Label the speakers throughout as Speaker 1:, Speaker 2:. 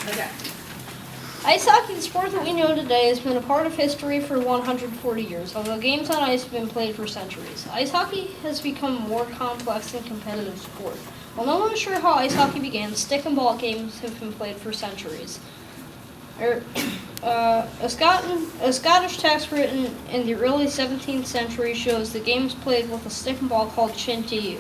Speaker 1: Okay.
Speaker 2: Ice hockey, the sport that we know today, has been a part of history for 140 years, although games on ice have been played for centuries. Ice hockey has become a more complex and competitive sport. While no one is sure how ice hockey began, stick and ball games have been played for centuries. A Scottish text written in the early 17th century shows that games played with a stick and ball called shinty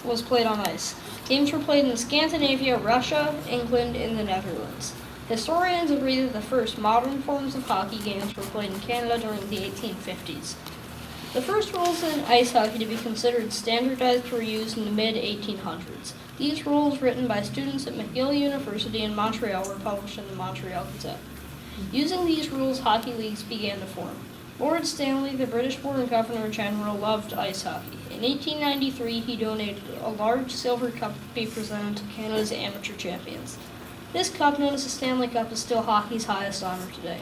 Speaker 2: was played on ice. Games were played in Scandinavia, Russia, England, and the Netherlands. Historians agree that the first modern forms of hockey games were played in Canada during the 1850s. The first rules in ice hockey to be considered standardized were used in the mid-1800s. These rules, written by students at McGill University in Montreal, were published in the Montreal Gazette. Using these rules, hockey leagues began to form. Lord Stanley, the British-born Governor-General, loved ice hockey. In 1893, he donated a large silver cup to be presented to Canada's amateur champions. This cup, known as the Stanley Cup, is still hockey's highest honor today.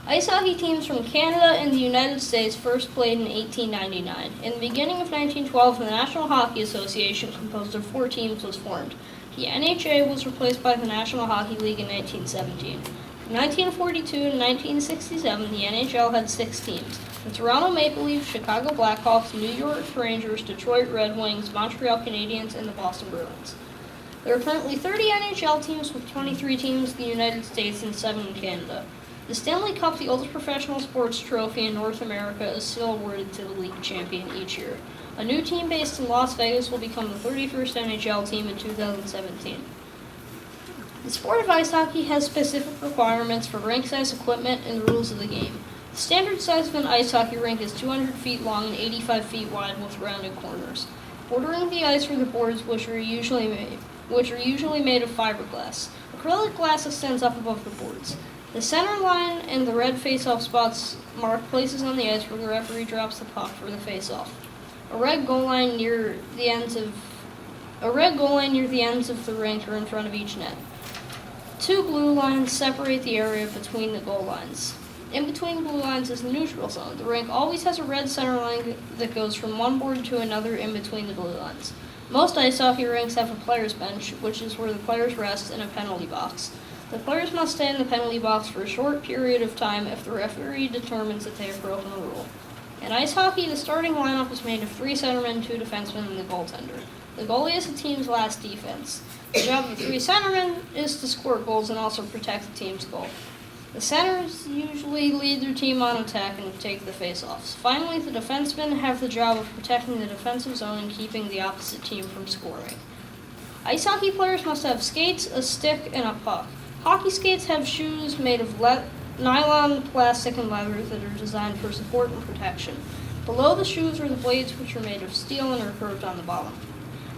Speaker 2: Ice hockey teams from Canada and the United States first played in 1899. In the beginning of 1912, the National Hockey Association, composed of 4 teams, was formed. The NHA was replaced by the National Hockey League in 1917. From 1942 to 1967, the NHL had 6 teams: the Toronto Maple Leafs, Chicago Blackhawks, New York Rangers, Detroit Red Wings, Montreal Canadiens, and the Boston Bruins. There are currently 30 NHL teams, with 23 teams in the United States and 7 in Canada. The Stanley Cup, the oldest professional sports trophy in North America, is still awarded to the league champion each year. A new team based in Las Vegas will become the 31st NHL team in 2017. The sport of ice hockey has specific requirements for rink size, equipment, and the rules of the game. The standard size of an ice hockey rink is 200 feet long and 85 feet wide with rounded corners. Bordering the ice are the boards, which are usually made of fiberglass. Acrylic glass extends up above the boards. The center line and the red face-off spots mark places on the ice where the referee drops the puck for the face-off. A red goal line near the ends of the rink are in front of each net. 2 blue lines separate the area between the goal lines. In between blue lines is the neutral zone. The rink always has a red center line that goes from one board to another in between the blue lines. Most ice hockey rinks have a player's bench, which is where the players rest, and a penalty box. The players must stay in the penalty box for a short period of time if the referee determines that they have broken the rule. In ice hockey, the starting lineup is made of 3 centermen, 2 defensemen, and the goaltender. The goalie is the team's last defense. The job of the 3 centermen is to score goals and also protect the team's goal. The centers usually lead their team on attack and take the face-offs. Finally, the defensemen have the job of protecting the defensive zone and keeping the opposite team from scoring. Ice hockey players must have skates, a stick, and a puck. Hockey skates have shoes made of nylon, plastic, and leather that are designed for support and protection. Below the shoes are the blades, which are made of steel and are curved on the bottom.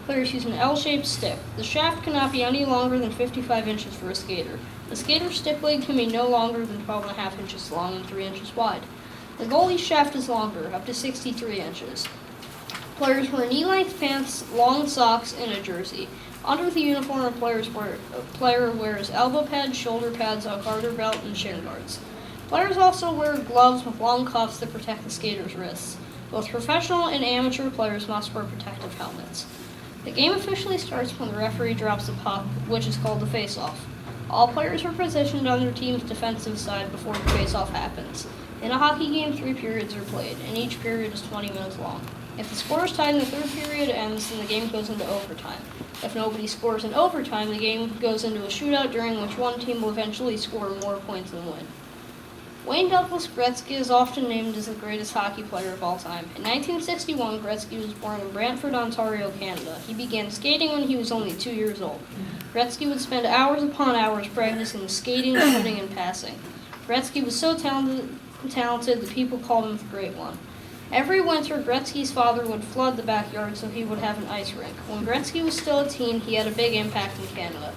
Speaker 2: Players use an L-shaped stick. The shaft cannot be any longer than 55 inches for a skater. The skater's stick blade can be no longer than 12.5 inches long and 3 inches wide. The goalie's shaft is longer, up to 63 inches. Players wear knee-length pants, long socks, and a jersey. Under the uniform, a player wears elbow pads, shoulder pads, a garter belt, and shin guards. Players also wear gloves with long cuffs that protect the skater's wrists. Both professional and amateur players must wear protective helmets. The game officially starts when the referee drops the puck, which is called the face-off. All players are positioned on their team's defensive side before the face-off happens. In a hockey game, 3 periods are played, and each period is 20 minutes long. If the score is tied and the 3rd period ends, then the game goes into overtime. If nobody scores in overtime, the game goes into a shootout during which one team will eventually score more points than win. Wayne Douglas Gretzky is often named as the greatest hockey player of all time. In 1961, Gretzky was born in Brantford, Ontario, Canada. He began skating when he was only 2 years old. Gretzky would spend hours upon hours practicing skating, shooting, and passing. Gretzky was so talented that people called him the Great One. Every winter, Gretzky's father would flood the backyard so he would have an ice rink. When Gretzky was still a teen, he had a big impact in Canada.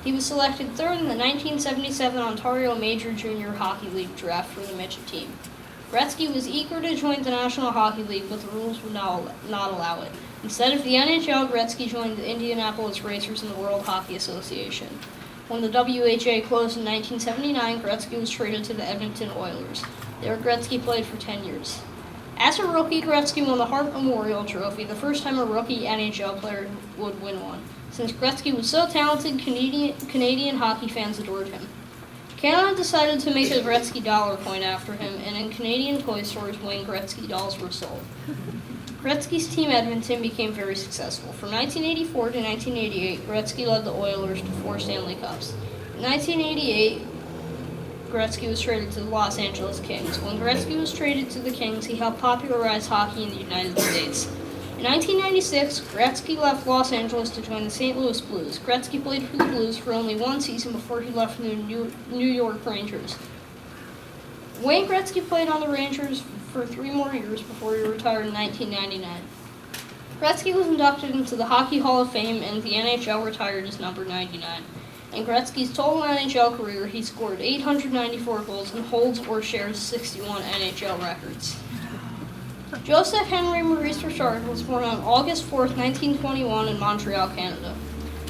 Speaker 2: He was selected 3rd in the 1977 Ontario Major Junior Hockey League draft for the Midget team. Gretzky was eager to join the National Hockey League, but the rules would not allow it. Instead of the NHL, Gretzky joined the Indianapolis Racers in the World Hockey Association. When the WHA closed in 1979, Gretzky was traded to the Edmonton Oilers. There, Gretzky played for 10 years. As a rookie, Gretzky won the Hart Memorial Trophy, the first time a rookie NHL player would win one. Since Gretzky was so talented, Canadian hockey fans adored him. Canada decided to make a Gretzky dollar coin after him, and in Canadian toy stores, Wayne Gretzky dolls were sold. Gretzky's team Edmonton became very successful. From 1984 to 1988, Gretzky led the Oilers to 4 Stanley Cups. In 1988, Gretzky was traded to the Los Angeles Kings. When Gretzky was traded to the Kings, he helped popularize hockey in the United States. In 1996, Gretzky left Los Angeles to join the St. Louis Blues. Gretzky played for the Blues for only 1 season before he left the New York Rangers. Wayne Gretzky played on the Rangers for 3 more years before he retired in 1999. Gretzky was inducted into the Hockey Hall of Fame, and the NHL retired his number 99. In Gretzky's total NHL career, he scored 894 goals and holds or shares 61 NHL records. Joseph Henry Maurice Richard was born on August 4, 1921 in Montreal, Canada.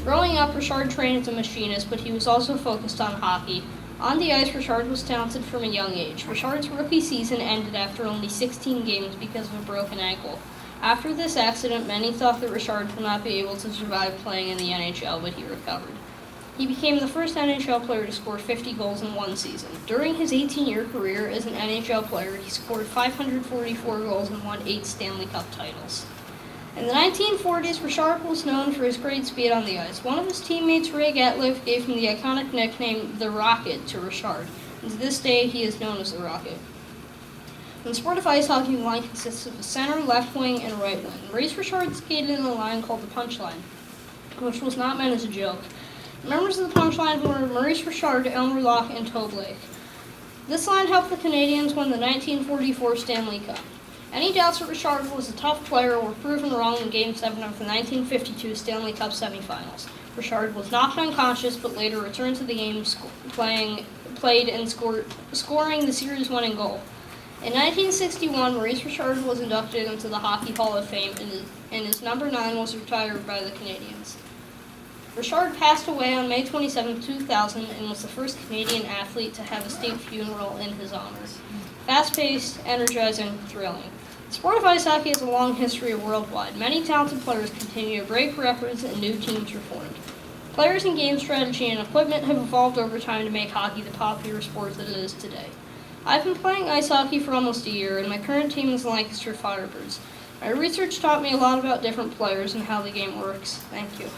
Speaker 2: Growing up, Richard trained as a machinist, but he was also focused on hockey. On the ice, Richard was talented from a young age. Richard's rookie season ended after only 16 games because of a broken ankle. After this accident, many thought that Richard would not be able to survive playing in the NHL, but he recovered. He became the first NHL player to score 50 goals in 1 season. During his 18-year career as an NHL player, he scored 544 goals and won 8 Stanley Cup titles. In the 1940s, Richard was known for his great speed on the ice. One of his teammates, Ray Gatliff, gave him the iconic nickname The Rocket to Richard, and to this day he is known as The Rocket. In sport of ice hockey, the line consists of a center, left wing, and right wing. Maurice Richard skated in a line called the punch line, which was not meant as a joke. Members of the punch line were Maurice Richard, Elmer Locke, and Toe Blake. This line helped the Canadians win the 1944 Stanley Cup. Any doubts that Richard was a tough player were proven wrong in Game 7 of the 1952 Stanley Cup semifinals. Richard was knocked unconscious, but later returned to the game, played and scoring the series-winning goal. In 1961, Maurice Richard was inducted into the Hockey Hall of Fame, and his number 9 was retired by the Canadians. Richard passed away on May 27, 2000, and was the first Canadian athlete to have a state funeral in his honor. Fast-paced, energizing, thrilling. The sport of ice hockey has a long history worldwide. Many talented players continue to break records and new teams are formed. Players and game strategy and equipment have evolved over time to make hockey the popular sport that it is today. I've been playing ice hockey for almost a year, and my current team is the Lancaster Firebirds. My research taught me a lot about different players and how the game works. Thank you.